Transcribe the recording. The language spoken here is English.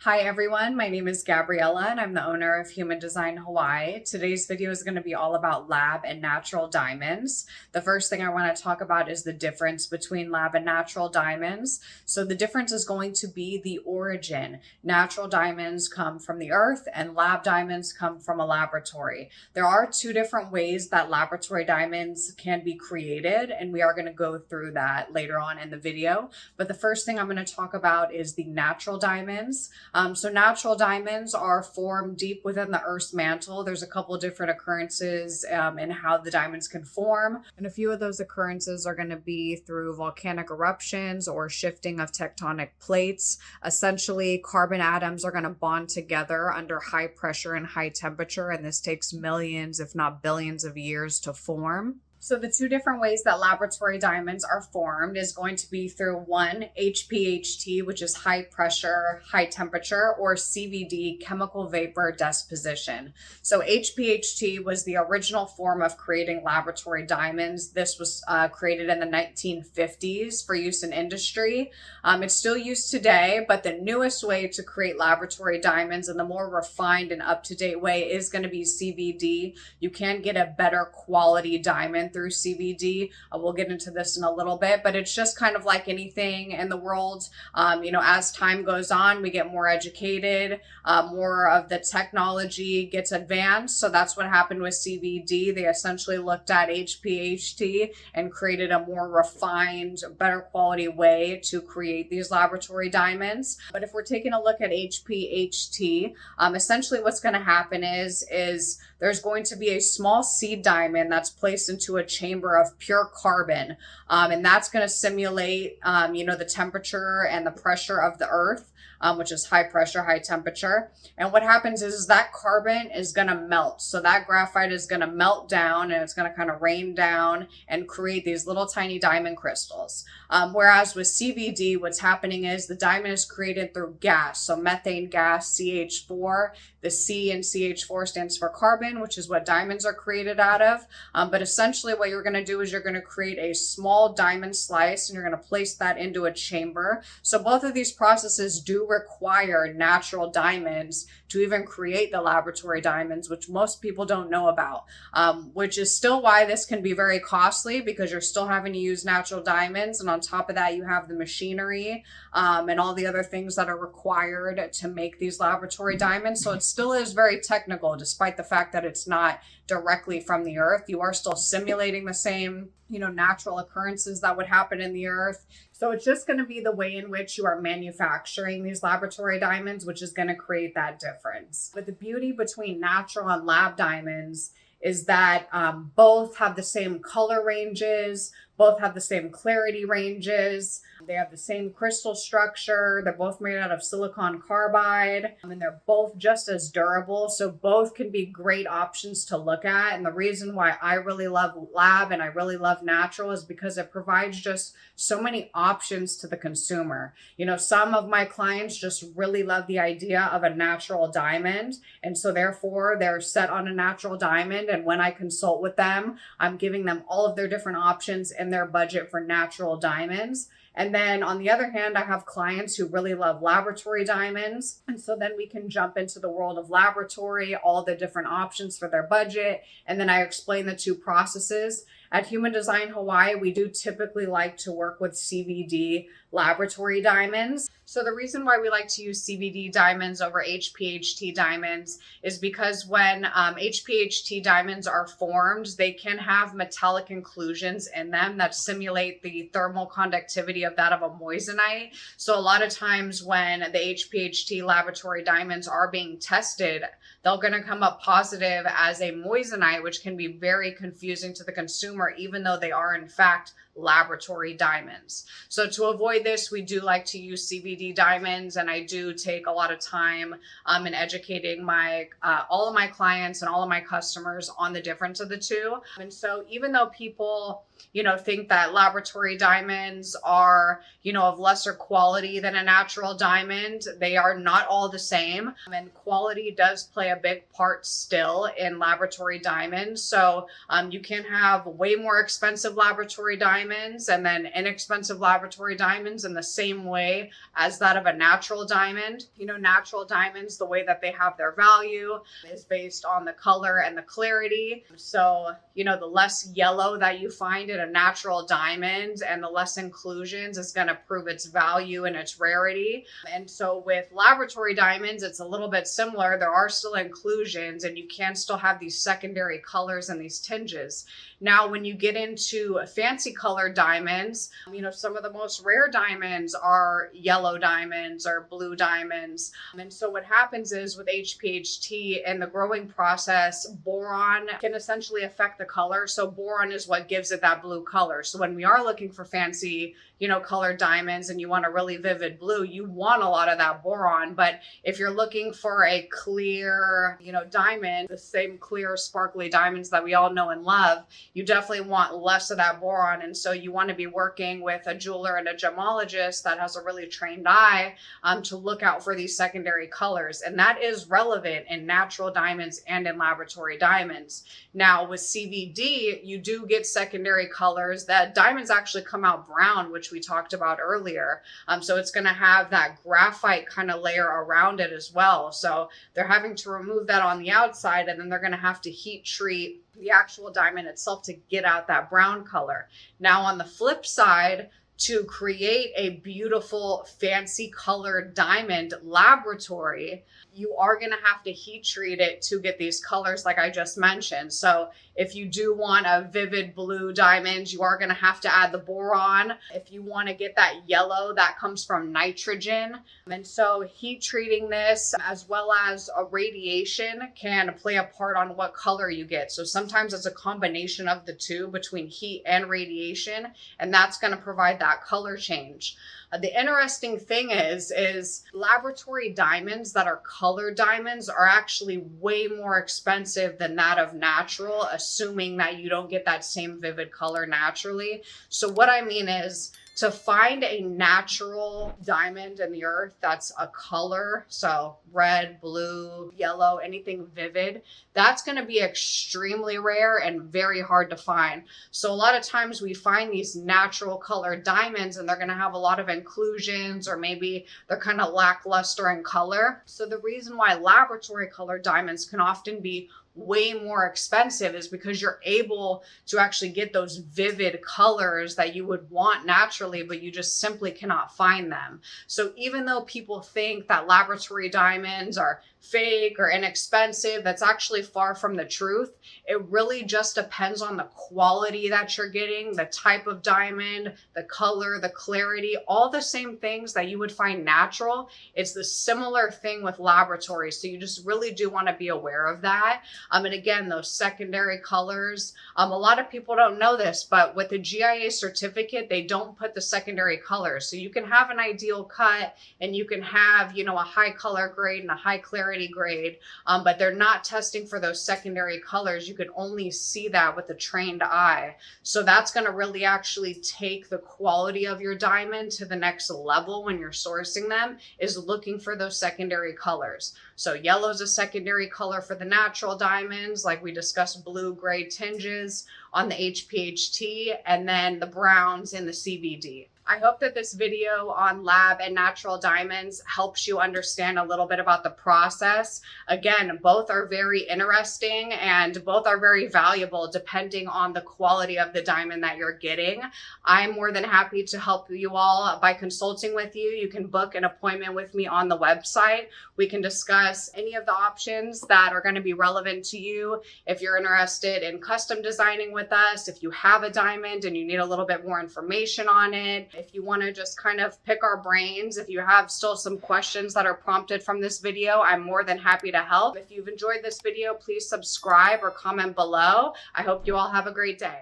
Hi everyone, my name is Gabriella and I'm the owner of Human Design Hawaii. Today's video is going to be all about lab and natural diamonds. The first thing I want to talk about is the difference between lab and natural diamonds. So the difference is going to be the origin. Natural diamonds come from the earth and lab diamonds come from a laboratory. There are two different ways that laboratory diamonds can be created, and we are going to go through that later on in the video. But the first thing I'm going to talk about is the natural diamonds. So natural diamonds are formed deep within the Earth's mantle. There's a couple of different occurrences in how the diamonds can form. And a few of those occurrences are going to be through volcanic eruptions or shifting of tectonic plates. Essentially, carbon atoms are going to bond together under high pressure and high temperature, and this takes millions, if not billions of years to form. So the two different ways that laboratory diamonds are formed is going to be through one, HPHT, which is high pressure, high temperature, or CVD, chemical vapor deposition. So HPHT was the original form of creating laboratory diamonds. This was created in the 1950s for use in industry. It's still used today, but the newest way to create laboratory diamonds and the more refined and up-to-date way is going to be CVD. You can get a better quality diamond through CVD. We'll get into this in a little bit, but it's just kind of like anything in the world. As time goes on, we get more educated, more of the technology gets advanced. So that's what happened with CVD. They essentially looked at HPHT and created a more refined, better quality way to create these laboratory diamonds. But if we're taking a look at HPHT, essentially what's going to happen is there's going to be a small seed diamond that's placed into a chamber of pure carbon. And that's going to simulate, the temperature and the pressure of the earth, which is high pressure, high temperature. And what happens is that carbon is going to melt. So that graphite is going to melt down and it's going to kind of rain down and create these little tiny diamond crystals. Whereas with CVD, what's happening is the diamond is created through gas. So methane gas, CH4. The C in CH4 stands for carbon, which is what diamonds are created out of. But essentially what you're going to do is you're going to create a small diamond slice and you're going to place that into a chamber. So both of these processes do require natural diamonds to even create the laboratory diamonds, which most people don't know about, which is still why this can be very costly because you're still having to use natural diamonds. And on top of that, you have the machinery and all the other things that are required to make these laboratory diamonds. So it still is very technical, despite the fact that it's not directly from the earth. You are still simulating the same, natural occurrences that would happen in the earth. So it's just going to be the way in which you are manufacturing these laboratory diamonds, which is going to create that difference. But the beauty between natural and lab diamonds is that both have the same color ranges, both have the same clarity ranges, they have the same crystal structure, they're both made out of silicon carbide, and they're both just as durable. So both can be great options to look at. And the reason why I really love lab and I really love natural is because it provides just so many options to the consumer. Some of my clients just really love the idea of a natural diamond, and so therefore they're set on a natural diamond. And when I consult with them, I'm giving them all of their different options in their budget for natural diamonds. And then on the other hand, I have clients who really love laboratory diamonds. And so then we can jump into the world of laboratory, all the different options for their budget. And then I explain the two processes. At Human Design Hawaii, we do typically like to work with CVD laboratory diamonds. So the reason why we like to use CVD diamonds over HPHT diamonds is because when HPHT diamonds are formed, they can have metallic inclusions in them that simulate the thermal conductivity of that of a moissanite. So a lot of times when the HPHT laboratory diamonds are being tested, they're going to come up positive as a moissanite, which can be very confusing to the consumer, even though they are in fact laboratory diamonds. So to avoid this, we do like to use CVD diamonds, and I do take a lot of time in educating all of my clients and all of my customers on the difference of the two. And so even though people think that laboratory diamonds are, of lesser quality than a natural diamond, they are not all the same. And quality does play a big part still in laboratory diamonds. So you can have way more expensive laboratory diamonds diamonds and then inexpensive laboratory diamonds in the same way as that of a natural diamond. You know, natural diamonds, the way that they have their value is based on the color and the clarity. So, you know, the less yellow that you find in a natural diamond and the less inclusions is going to prove its value and its rarity. And so with laboratory diamonds, it's a little bit similar. There are still inclusions and you can still have these secondary colors and these tinges. Now, when you get into fancy colored diamonds, you know, some of the most rare diamonds are yellow diamonds or blue diamonds. And so what happens is with HPHT and the growing process, boron can essentially affect the color. So boron is what gives it that blue color. So when we are looking for fancy, you know, colored diamonds and you want a really vivid blue, you want a lot of that boron. But if you're looking for a clear, you know, diamond, the same clear sparkly diamonds that we all know and love, you definitely want less of that boron. And so you want to be working with a jeweler and a gemologist that has a really trained eye to look out for these secondary colors. And that is relevant in natural diamonds and in laboratory diamonds. Now with CVD, you do get secondary colors that diamonds actually come out brown, which we talked about earlier. So it's going to have that graphite kind of layer around it as well. So they're having to remove that on the outside, and then they're going to have to heat treat the actual diamond itself to get out that brown color. Now on the flip side, to create a beautiful fancy colored diamond laboratory, you are going to have to heat treat it to get these colors like I just mentioned. So if you do want a vivid blue diamond, you are going to have to add the boron. If you want to get that yellow, that comes from nitrogen. And so heat treating this as well as a radiation can play a part on what color you get. So sometimes it's a combination of the two between heat and radiation, and that's going to provide that color change. The interesting thing is laboratory diamonds that are colored diamonds are actually way more expensive than that of natural, assuming that you don't get that same vivid color naturally. So what I mean is, to find a natural diamond in the earth that's a color, so red, blue, yellow, anything vivid, that's going to be extremely rare and very hard to find. So a lot of times we find these natural colored diamonds and they're going to have a lot of inclusions, or maybe they're kind of lackluster in color. So the reason why laboratory colored diamonds can often be way more expensive is because you're able to actually get those vivid colors that you would want naturally, but you just simply cannot find them. So even though people think that laboratory diamonds are fake or inexpensive, that's actually far from the truth. It really just depends on the quality that you're getting, the type of diamond, the color, the clarity, all the same things that you would find natural. It's the similar thing with laboratory. So you just really do want to be aware of that. And again, those secondary colors, a lot of people don't know this, but with the GIA certificate, they don't put the secondary colors. So you can have an ideal cut and you can have, you know, a high color grade and a high clarity grade, but they're not testing for those secondary colors. You can only see that with a trained eye. So that's going to really actually take the quality of your diamond to the next level when you're sourcing them, is looking for those secondary colors. So yellow is a secondary color for the natural diamonds, like we discussed, blue, gray tinges on the HPHT, and then the browns in the CVD. I hope that this video on lab and natural diamonds helps you understand a little bit about the process. Again, both are very interesting and both are very valuable depending on the quality of the diamond that you're getting. I'm more than happy to help you all by consulting with you. You can book an appointment with me on the website. We can discuss any of the options that are going to be relevant to you. If you're interested in custom designing with us, if you have a diamond and you need a little bit more information on it, if you want to just kind of pick our brains, if you have still some questions that are prompted from this video, I'm more than happy to help. If you've enjoyed this video, please subscribe or comment below. I hope you all have a great day.